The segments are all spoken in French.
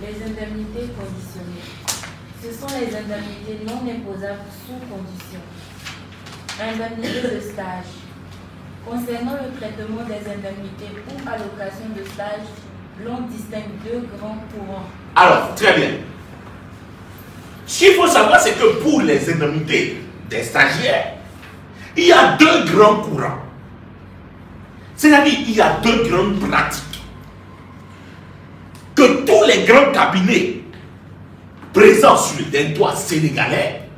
Les indemnités conditionnées. Ce sont les indemnités non imposables sous condition. Indemnités de stage. Concernant le traitement des indemnités ou à l'occasion de stage, l'on distingue deux grands courants. Alors, très bien. Ce qu'il faut savoir, c'est que pour les indemnités des stagiaires, il y a deux grands courants. C'est-à-dire, il y a deux grandes pratiques que tous les grands cabinets présents sur le territoire sénégalais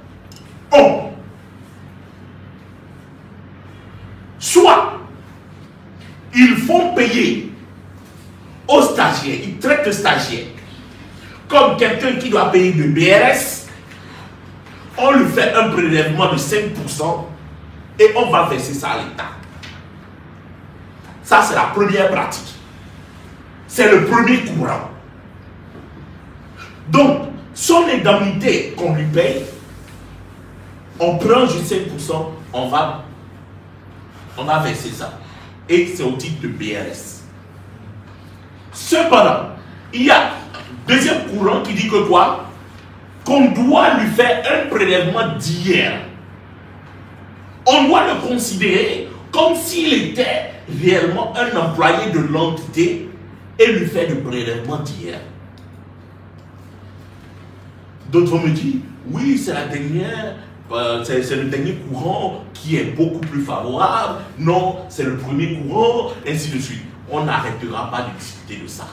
ont. Soit ils font payer aux stagiaires, ils traitent le stagiaire comme quelqu'un qui doit payer le BRS, on lui fait un prélèvement de 5% et on va verser ça à l'État. Ça, c'est la première pratique. C'est le premier courant. Donc, son indemnité qu'on lui paye, on prend juste 5%, on va verser ça. Et c'est au titre de BRS. Cependant, il y a un deuxième courant qui dit que quoi? Qu'on doit lui faire un prélèvement d'hier. On doit le considérer comme s'il était réellement un employé de l'entité et lui faire le prélèvement d'hier. D'autres vont me dire, oui, c'est la dernière, c'est le dernier courant qui est beaucoup plus favorable. Non, c'est le premier courant, ainsi de suite. On n'arrêtera pas de discuter de ça.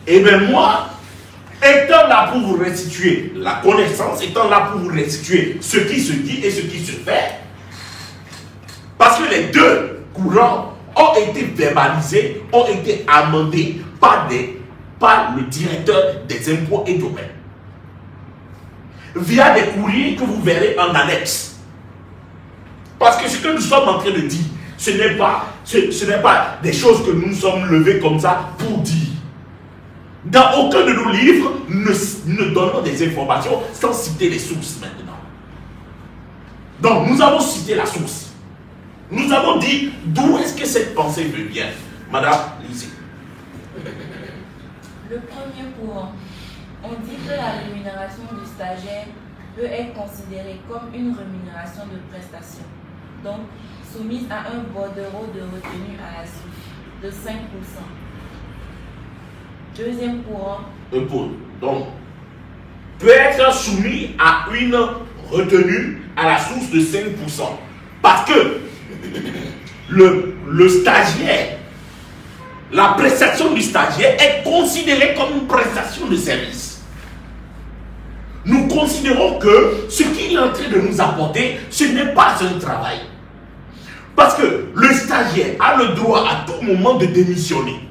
Et bien moi, étant là pour vous restituer la connaissance, étant là pour vous restituer ce qui se dit et ce qui se fait, parce que les deux courants ont été verbalisés, ont été amendés par le directeur des impôts et domaines, via des courriers que vous verrez en annexe. Parce que ce que nous sommes en train de dire, ce n'est pas des choses que nous sommes levés comme ça pour dire. Dans aucun de nos livres, nous donnons des informations sans citer les sources maintenant. Donc, nous avons cité la source. Nous avons dit d'où est-ce que cette pensée veut bien. Madame, lisez. Le premier courant. On dit que la rémunération du stagiaire peut être considérée comme une rémunération de prestation, donc soumise à un bordereau de retenue à la source de 5%. Deuxième courant. Donc, peut être soumis à une retenue à la source de 5%. Parce que le stagiaire, la prestation du stagiaire est considérée comme une prestation de service. Nous considérons que ce qu'il est en train de nous apporter, ce n'est pas un travail. Parce que le stagiaire a le droit à tout moment de démissionner.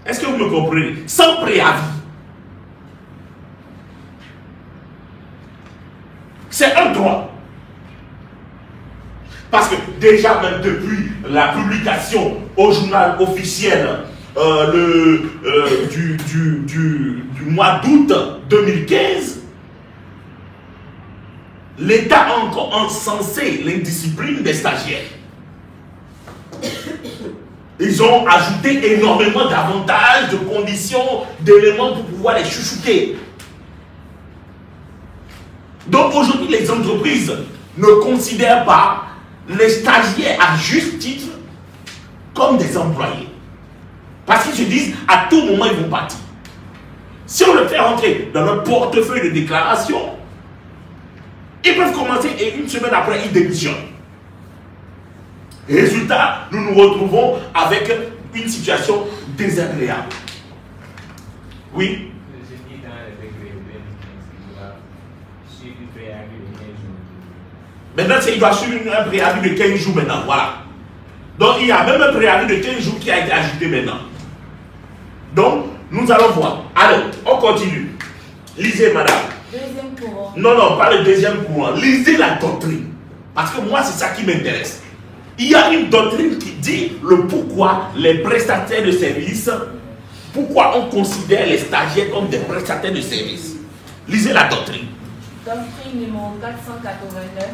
Est-ce que vous me comprenez? Sans préavis. C'est un droit. Parce que déjà même depuis la publication au journal officiel du mois d'août 2015, l'État a encore encensé l'indiscipline des stagiaires. Ils ont ajouté énormément d'avantages, de conditions, d'éléments pour pouvoir les chouchouter. Donc aujourd'hui, les entreprises ne considèrent pas les stagiaires à juste titre comme des employés. Parce qu'ils se disent, à tout moment, ils vont partir. Si on le fait rentrer dans notre portefeuille de déclaration, ils peuvent commencer et une semaine après, ils démissionnent. Résultat, nous nous retrouvons avec une situation désagréable. Oui. Maintenant, il doit suivre un préavis de 15 jours maintenant. Voilà. Donc, il y a même un préavis de 15 jours qui a été ajouté maintenant. Donc, nous allons voir. Allez, on continue. Lisez, madame. Deuxième courant. Non, pas le deuxième courant. Lisez la doctrine. Parce que moi, c'est ça qui m'intéresse. Il y a une doctrine qui dit le pourquoi les prestataires de services, pourquoi on considère les stagiaires comme des prestataires de services. Lisez la doctrine. Doctrine numéro 489,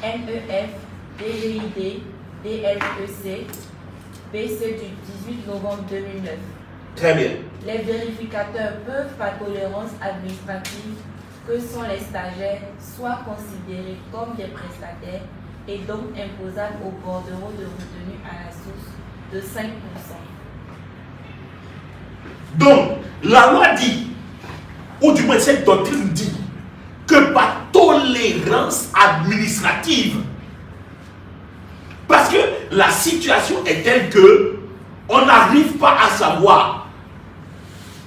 NEF, DVID, DLEC, BC du 18 novembre 2009. Très bien. Les vérificateurs peuvent, par tolérance administrative, que sont les stagiaires, soit considérés comme des prestataires et donc imposables au bordereau de retenue à la source de 5%. Donc, la loi dit, ou du moins cette doctrine dit, que par tolérance administrative, parce que la situation est telle que on n'arrive pas à savoir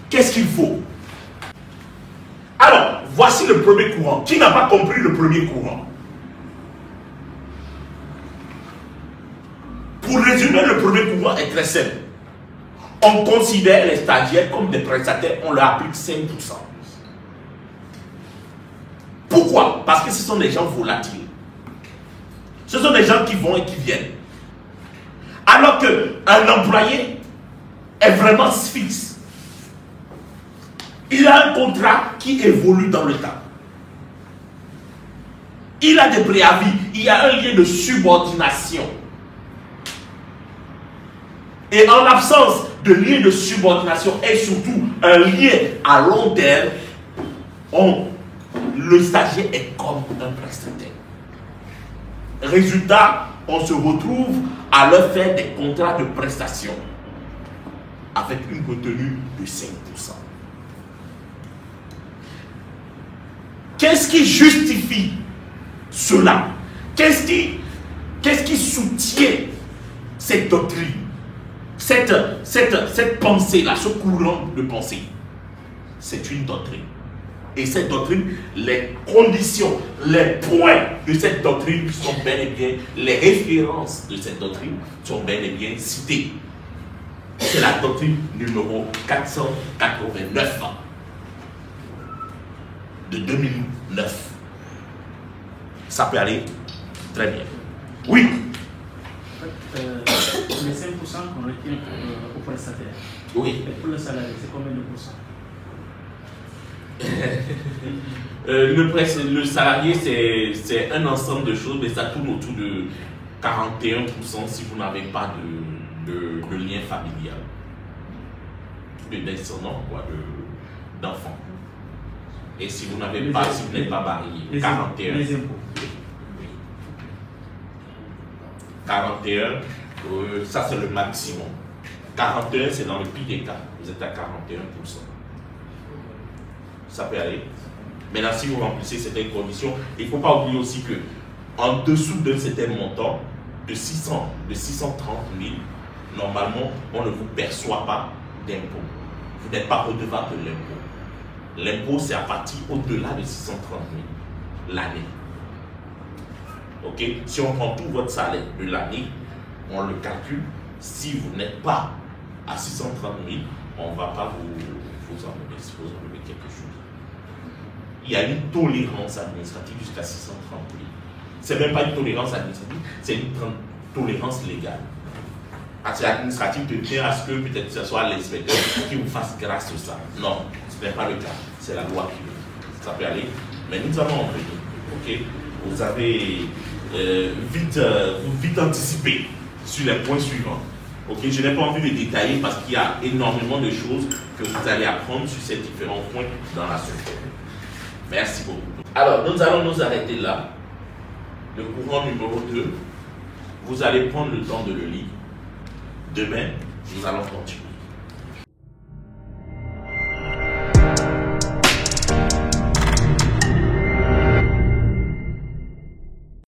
qu'est-ce qu'il faut. Alors, voici le premier courant. Qui n'a pas compris le premier courant? Pour résumer, le premier courant est très simple. On considère les stagiaires comme des prestataires, on leur applique 5%. Pourquoi? Parce que ce sont des gens volatiles. Ce sont des gens qui vont et qui viennent. Alors qu'un employé est vraiment fixe. Il a un contrat qui évolue dans le temps. Il a des préavis. Il y a un lien de subordination. Et en l'absence de lien de subordination et surtout un lien à long terme, le stagiaire est comme un prestataire. Résultat, on se retrouve à leur faire des contrats de prestation avec une retenue de 5%. Qu'est-ce qui justifie cela? Qu'est-ce qui soutient cette doctrine? Cette pensée-là, ce courant de pensée, c'est une doctrine. Et cette doctrine, les conditions, les points de cette doctrine sont bel et bien, les références de cette doctrine sont bel et bien citées. C'est la doctrine numéro 489 de 2009. Ça peut aller très bien. Oui. Les 5% qu'on retient au prestataire. Oui. Et pour le salarié, c'est combien de pourcents? Le salarié, c'est un ensemble de choses, mais ça tourne autour de 41% si vous n'avez pas de lien familial, de descendants, d'enfants. Et si vous n'avez pas, si vous n'êtes pas marié, 41. Les impôts. 41, ça c'est le maximum. 41, c'est dans le pire des cas. Vous êtes à 41%. Ça peut aller. Maintenant, si vous remplissez certaines conditions, il ne faut pas oublier aussi que en dessous d'un certain montant, de 630 000, normalement, on ne vous perçoit pas d'impôt. Vous n'êtes pas redevable de l'impôt. L'impôt, c'est à partir au-delà de 630 000 l'année. Ok? Si on prend tout votre salaire de l'année, on le calcule. Si vous n'êtes pas à 630 000, on ne va pas vous enlever quelque chose. Il y a une tolérance administrative jusqu'à 630 000. Ce n'est même pas une tolérance administrative, c'est une tolérance légale. Parce que l'administratif tient à ce que peut-être ce soit l'inspecteur qui vous fasse grâce de ça. Non, ce n'est pas le cas. C'est la loi qui veut. Ça peut aller. Mais nous allons en venir. Ok? Vous avez vite anticipé sur les points suivants. Ok? Je n'ai pas envie de détailler parce qu'il y a énormément de choses que vous allez apprendre sur ces différents points dans la suite. Merci beaucoup. Alors, nous allons nous arrêter là. Le courant numéro 2. Vous allez prendre le temps de le lire. Demain, nous allons continuer.